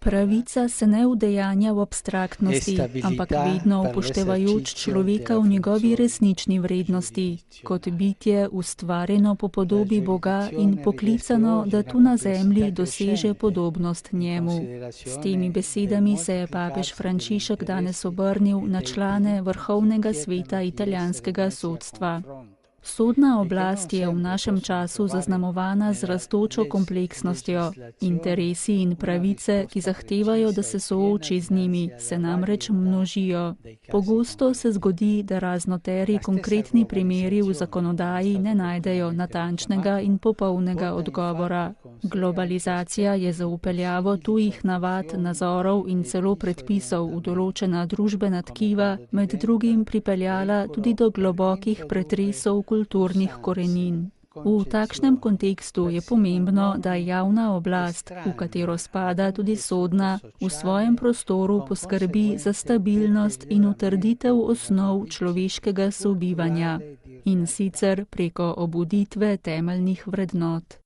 Pravica se ne udejanja v abstraktnosti, ampak vedno upoštevajoč človeka v njegovi resnični vrednosti, kot bitje ustvarjeno po podobi Boga in poklicano, da tu na zemlji doseže podobnost njemu. S temi besedami se je papež Frančišek danes obrnil na člane Vrhovnega sveta italijanskega sodstva. Sodna oblast je v našem času zaznamovana z rastočo kompleksnostjo. Interesi in pravice, ki zahtevajo, da se sooči z njimi, se namreč množijo. Pogosto se zgodi, da raznoteri konkretni primeri v zakonodaji ne najdejo natančnega in popolnega odgovora. Globalizacija je za vpeljavo tujih navad, nazorov in celo predpisov v določena družbena tkiva med drugim pripeljala tudi do globokih pretresov kulturnih korenin. V takšnem kontekstu je pomembno, da javna oblast, v katero spada tudi sodna, v svojem prostoru poskrbi za stabilnost in utrditev osnov človeškega sobivanja, in sicer preko obuditve temeljnih vrednot.